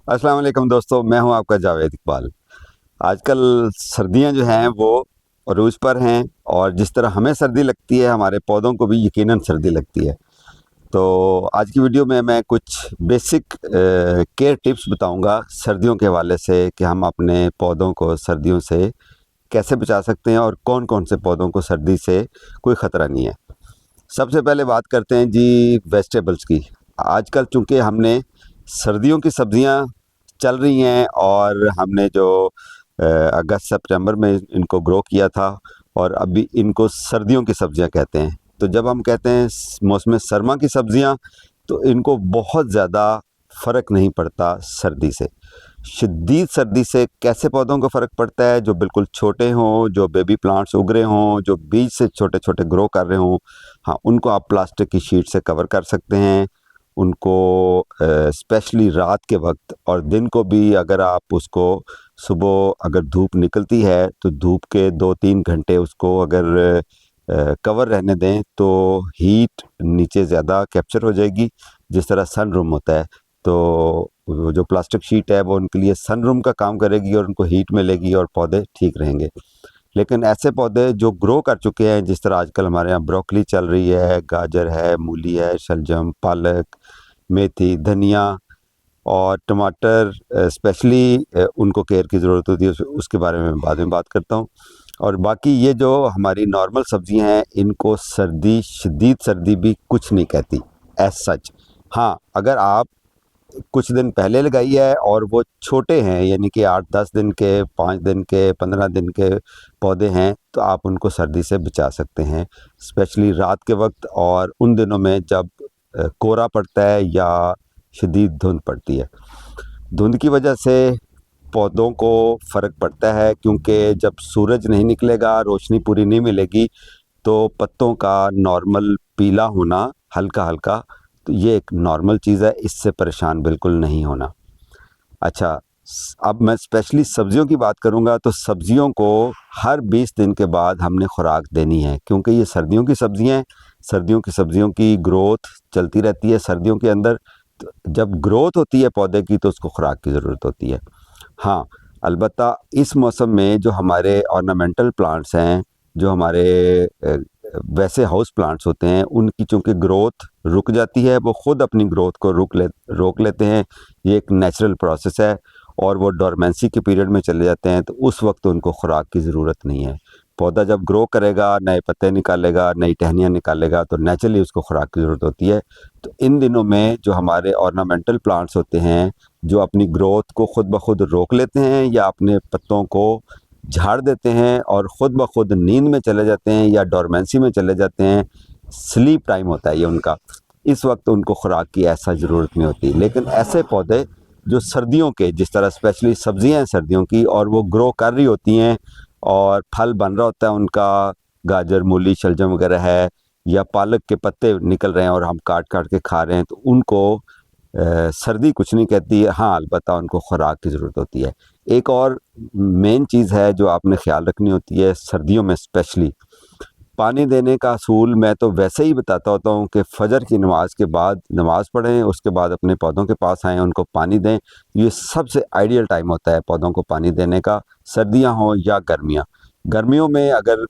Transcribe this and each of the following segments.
अस्सलाम वालेकुम दोस्तों, मैं हूं आपका जावेद इकबाल। आजकल सर्दियां जो हैं वो अरूज पर हैं और जिस तरह हमें सर्दी लगती है हमारे पौधों को भी यकीनन सर्दी लगती है। तो आज की वीडियो में मैं कुछ बेसिक केयर टिप्स बताऊंगा सर्दियों के हवाले से कि हम अपने पौधों को सर्दियों से कैसे बचा सकते हैं और कौन-कौन से पौधों को सर्दी से कोई ख़तरा नहीं है। सबसे पहले बात करते हैं जी वेजिटेबल्स की। आजकल चूँकि हमने सर्दियों की सब्जियां चल रही हैं और हमने जो अगस्त सितंबर में इनको ग्रो किया था और अभी इनको सर्दियों की सब्जियां कहते हैं। तो जब हम कहते हैं मौसम सरमा की सब्जियां तो इनको बहुत ज़्यादा फ़र्क नहीं पड़ता सर्दी से। शदीद सर्दी से कैसे पौधों को फ़र्क पड़ता है? जो बिल्कुल छोटे हों, जो बेबी प्लांट्स उग रहे हों, जो बीज से छोटे-छोटे ग्रो कर रहे हों, हाँ, उनको आप प्लास्टिक की शीट से कवर कर सकते हैं। उनको स्पेशली रात के वक्त और दिन को भी अगर आप उसको सुबह अगर धूप निकलती है तो धूप के 2-3 घंटे उसको अगर कवर रहने दें तो हीट नीचे ज़्यादा कैप्चर हो जाएगी, जिस तरह सन रूम होता है। तो वो जो प्लास्टिक शीट है वो उनके लिए सन रूम का काम करेगी और उनको हीट मिलेगी और पौधे ठीक रहेंगे। लेकिन ऐसे पौधे जो ग्रो कर चुके हैं, जिस तरह आजकल हमारे यहाँ ब्रोकली चल रही है, गाजर है, मूली है, शलजम, पालक, मेथी, धनिया और टमाटर, स्पेशली उनको केयर की ज़रूरत होती है, उसके बारे में बाद में बात करता हूँ। और बाकी ये जो हमारी नॉर्मल सब्जियां हैं, इनको सर्दी, शदीद सर्दी भी कुछ नहीं कहती एज सच। हाँ, अगर आप कुछ दिन पहले लगाई है और वो छोटे हैं, यानी कि 8-10 दिन के, 5 दिन के, 15 दिन के पौधे हैं, तो आप उनको सर्दी से बचा सकते हैं, स्पेशली रात के वक्त और उन दिनों में जब कोहरा पड़ता है या शदीद धुंध पड़ती है। धुंध की वजह से पौधों को फ़र्क पड़ता है, क्योंकि जब सूरज नहीं निकलेगा, रोशनी पूरी नहीं मिलेगी, तो पत्तों का नॉर्मल पीला होना हल्का-हल्का, तो ये एक नॉर्मल चीज़ है, इससे परेशान बिल्कुल नहीं होना। अच्छा, अब मैं स्पेशली सब्जियों की बात करूँगा, तो सब्जियों को हर 20 दिन के बाद हमने खुराक देनी है, क्योंकि ये सर्दियों की सब्जियाँ हैं। सर्दियों की सब्जियों की ग्रोथ चलती रहती है सर्दियों के अंदर। तो जब ग्रोथ होती है पौधे की तो उसको खुराक की ज़रूरत होती है। हाँ, अलबत्ता इस मौसम में जो हमारे ऑर्नामेंटल प्लांट्स हैं, जो हमारे वैसे हाउस प्लांट्स होते हैं, उनकी चूँकि ग्रोथ रुक जाती है, वो खुद अपनी ग्रोथ को रोक लेते हैं। ये एक नेचुरल प्रोसेस है और वो डोरमेंसी के पीरियड में चले जाते हैं, तो उस वक्त उनको खुराक की ज़रूरत नहीं है। पौधा जब ग्रो करेगा, नए पत्ते निकालेगा, नई टहनियाँ निकालेगा, तो नेचुरली उसको खुराक की ज़रूरत होती है। तो इन दिनों में जो हमारे ऑर्नामेंटल प्लांट्स होते हैं, जो अपनी ग्रोथ को खुद ब खुद रोक लेते हैं या अपने पत्तों को झाड़ देते हैं और खुद ब खुद नींद में चले जाते हैं या डोरमेंसी में चले जाते हैं, स्लीप टाइम होता है ये उनका, इस वक्त उनको खुराक की ऐसा ज़रूरत नहीं होती। लेकिन ऐसे पौधे जो सर्दियों के, जिस तरह स्पेशली सब्जियां हैं सर्दियों की और वो ग्रो कर रही होती हैं और फल बन रहा होता है उनका, गाजर, मूली, शलजम वगैरह है, या पालक के पत्ते निकल रहे हैं और हम काट काट के खा रहे हैं, तो उनको सर्दी कुछ नहीं कहती है। हाँ, अलबत्ता उनको खुराक की ज़रूरत होती है। एक और मेन चीज़ है जो आपने ख्याल रखनी होती है सर्दियों में स्पेशली, पानी देने का असूल मैं तो वैसे ही बताता होता हूँ कि फ़जर की नमाज के बाद नमाज़ पढ़ें, उसके बाद अपने पौधों के पास आएँ, उनको पानी दें। ये सबसे आइडियल टाइम होता है पौधों को पानी देने का, सर्दियाँ हों या गर्मियाँ। गर्मियों में अगर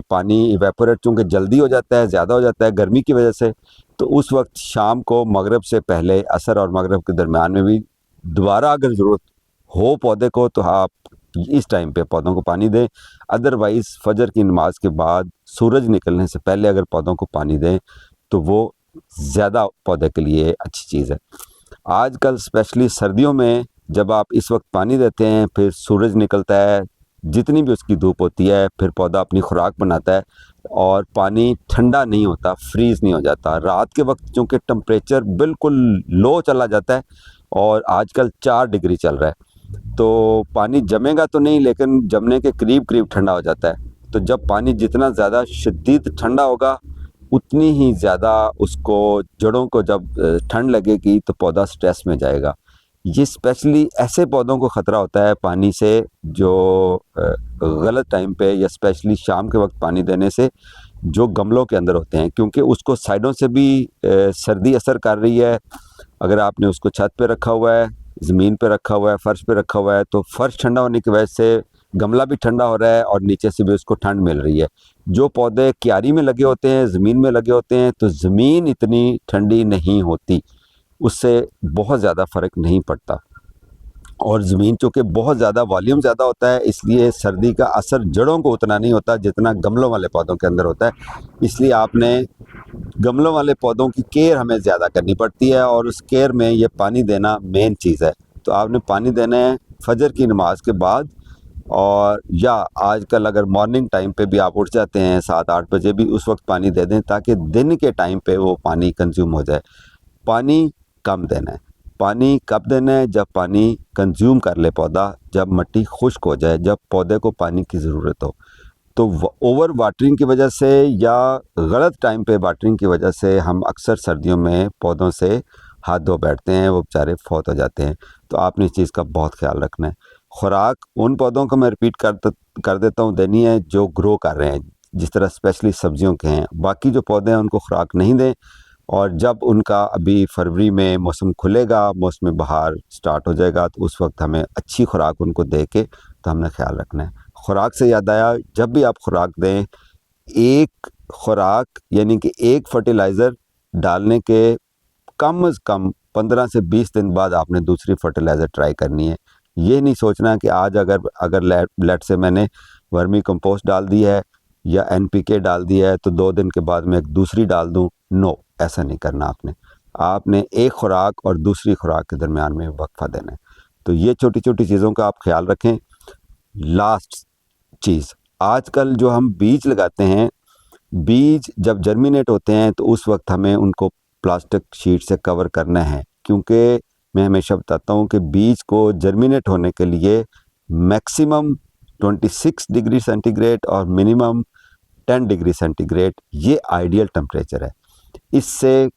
पानी इवेपोरेट चूँकि जल्दी हो जाता है, ज़्यादा हो जाता है गर्मी की वजह से, तो उस वक्त शाम को मगरिब से पहले, असर और मगरिब के दरमियान में भी दोबारा अगर ज़रूरत हो पौधे को, तो आप इस टाइम पे पौधों को पानी दें। अदरवाइज़ फ़जर की नमाज के बाद सूरज निकलने से पहले अगर पौधों को पानी दें तो वो ज़्यादा पौधे के लिए अच्छी चीज़ है। आजकल स्पेशली सर्दियों में जब आप इस वक्त पानी देते हैं, फिर सूरज निकलता है, जितनी भी उसकी धूप होती है, फिर पौधा अपनी खुराक बनाता है और पानी ठंडा नहीं होता, फ्रीज़ नहीं हो जाता। रात के वक्त चूँकि टेम्परेचर बिल्कुल लो चला जाता है और आजकल 4 डिग्री चल रहा है, तो पानी जमेगा तो नहीं, लेकिन जमने के करीब-करीब ठंडा हो जाता है। तो जब पानी जितना ज़्यादा शदीद ठंडा होगा, उतनी ही ज़्यादा उसको, जड़ों को जब ठंड लगेगी तो पौधा स्ट्रेस में जाएगा। ये स्पेशली ऐसे पौधों को ख़तरा होता है पानी से जो गलत टाइम पे या स्पेशली शाम के वक्त पानी देने से, जो गमलों के अंदर होते हैं, क्योंकि उसको साइडों से भी सर्दी असर कर रही है। अगर आपने उसको छत पे रखा हुआ है ज़मीन पे रखा हुआ है, फ़र्श पे रखा हुआ है, तो फ़र्श ठंडा होने की वजह से गमला भी ठंडा हो रहा है और नीचे से भी उसको ठंड मिल रही है। जो पौधे क्यारी में लगे होते हैं, ज़मीन में लगे होते हैं, तो ज़मीन इतनी ठंडी नहीं होती, उससे बहुत ज़्यादा फ़र्क नहीं पड़ता। और ज़मीन चूँकि बहुत ज़्यादा वॉल्यूम ज़्यादा होता है, इसलिए सर्दी का असर जड़ों को उतना नहीं होता जितना गमलों वाले पौधों के अंदर होता है। इसलिए आपने गमलों वाले पौधों की केयर हमें ज़्यादा करनी पड़ती है और उस केयर में ये पानी देना मेन चीज़ है। तो आपने पानी देना है फजर की नमाज के बाद, और या आजकल अगर मॉर्निंग टाइम पे भी आप उठ जाते हैं 7-8 बजे भी, उस वक्त पानी दे दें ताकि दिन के टाइम पे वो पानी कंज्यूम हो जाए। पानी कम देना है। पानी कब देना है? जब पानी कंज्यूम कर ले पौधा, जब मिट्टी खुश्क हो जाए, जब पौधे को पानी की ज़रूरत हो। तो ओवर वाटरिंग की वजह से या गलत टाइम पे वाटरिंग की वजह से हम अक्सर सर्दियों में पौधों से हाथ धो बैठते हैं, वो बेचारे फौत हो जाते हैं। तो आपने इस चीज़ का बहुत ख्याल रखना है। खुराक उन पौधों को मैं रिपीट कर देता हूँ देनी है जो ग्रो कर रहे हैं, जिस तरह स्पेशली सब्जियों के हैं। बाकी जो पौधे हैं उनको खुराक नहीं दें, और जब उनका अभी फरवरी में मौसम खुलेगा, मौसम बहार स्टार्ट हो जाएगा, तो उस वक्त हमें अच्छी खुराक उनको दे के तो हमने ख्याल रखना है। खुराक से याद आया, जब भी आप खुराक दें, एक खुराक यानी कि एक फर्टिलाइज़र डालने के कम से कम 15 से 20 दिन बाद आपने दूसरी फर्टिलाइज़र ट्राई करनी है। ये नहीं सोचना कि आज अगर लेट से मैंने वर्मी कंपोस्ट डाल दी है या एनपीके डाल दिया है तो 2 दिन के बाद मैं एक दूसरी डाल दूँ। नो, ऐसा नहीं करना आपने। आपने एक खुराक और दूसरी खुराक के दरमियान में वक्फा देना है। तो ये छोटी-छोटी चीज़ों का आप ख्याल रखें। लास्ट चीज़, आजकल जो हम बीज लगाते हैं, बीज जब जर्मिनेट होते हैं तो उस वक्त हमें उनको प्लास्टिक शीट से कवर करना है, क्योंकि मैं हमेशा बताता हूँ कि बीज को जर्मिनेट होने के लिए मैक्सिमम 26 डिग्री सेंटीग्रेड और मिनिमम 10 डिग्री सेंटीग्रेड ये आइडियल टेम्परेचर है। इससे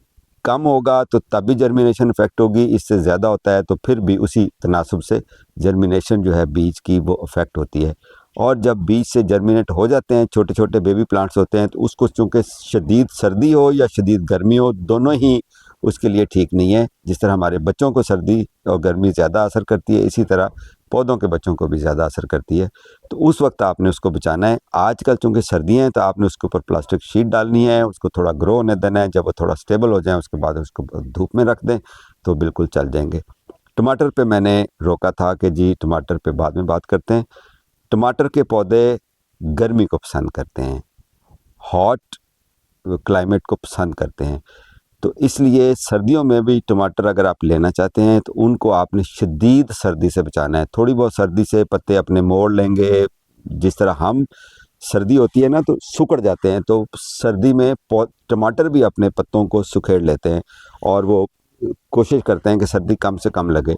कम होगा तो तब भी जर्मिनेशन इफ़ेक्ट होगी, इससे ज़्यादा होता है तो फिर भी उसी तनासब से जर्मिनेशन जो है बीज की वो इफ़ेक्ट होती है। और जब बीज से जर्मिनेट हो जाते हैं, छोटे छोटे बेबी प्लांट्स होते हैं, तो उसको चूँकि शदीद सर्दी हो या शदीद गर्मी हो, दोनों ही उसके लिए ठीक नहीं है। जिस तरह हमारे बच्चों को सर्दी और गर्मी ज़्यादा असर करती है, इसी तरह पौधों के बच्चों को भी ज़्यादा असर करती है। तो उस वक्त आपने उसको बचाना है। आजकल चूँकि सर्दियाँ हैं तो आपने उसके ऊपर प्लास्टिक शीट डालनी है, उसको थोड़ा ग्रो होने देना है। जब वो थोड़ा स्टेबल हो जाए उसके बाद उसको धूप में रख दें तो बिल्कुल चल जाएंगे। टमाटर पे मैंने रोका था कि जी टमाटर पे बाद में बात करते हैं। टमाटर के पौधे गर्मी को पसंद करते हैं, हॉट क्लाइमेट को पसंद करते हैं। तो इसलिए सर्दियों में भी टमाटर अगर आप लेना चाहते हैं तो उनको आपने शदीद सर्दी से बचाना है। थोड़ी बहुत सर्दी से पत्ते अपने मोड़ लेंगे, जिस तरह हम सर्दी होती है ना तो सुकड़ जाते हैं, तो सर्दी में टमाटर भी अपने पत्तों को सुखेड़ लेते हैं और वो कोशिश करते हैं कि सर्दी कम से कम लगे।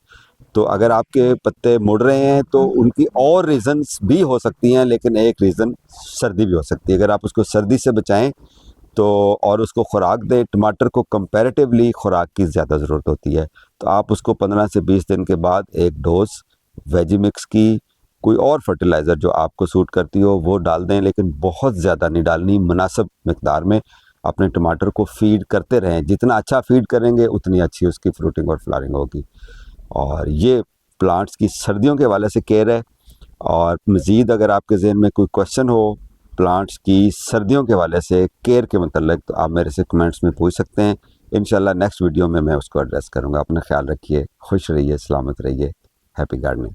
तो अगर आपके पत्ते मुड़ रहे हैं तो उनकी और रीज़न्स भी हो सकती हैं, लेकिन एक रीज़न सर्दी भी हो सकती है। अगर आप उसको सर्दी से बचाएं तो और उसको खुराक दें, टमाटर को कंपैरेटिवली खुराक की ज़्यादा ज़रूरत होती है, तो आप उसको 15 से 20 दिन के बाद एक डोज वेजी मिक्स की, कोई और फर्टिलाइज़र जो आपको सूट करती हो वो डाल दें, लेकिन बहुत ज़्यादा नहीं डालनी, मुनासिब मिकदार में अपने टमाटर को फीड करते रहें। जितना अच्छा फीड करेंगे उतनी अच्छी उसकी फ्रूटिंग और फ्लावरिंग होगी। और ये प्लांट्स की सर्दियों के हवाले से केयर है। और मज़ीद अगर आपके ज़हन में कोई क्वेश्चन हो प्लांट्स की सर्दियों के हवाले से केयर के मतलब, तो आप मेरे से कमेंट्स में पूछ सकते हैं। इंशाल्लाह नेक्स्ट वीडियो में मैं उसको एड्रेस करूँगा। अपना ख्याल रखिए, खुश रहिए, सलामत रहिए। Happy gardening.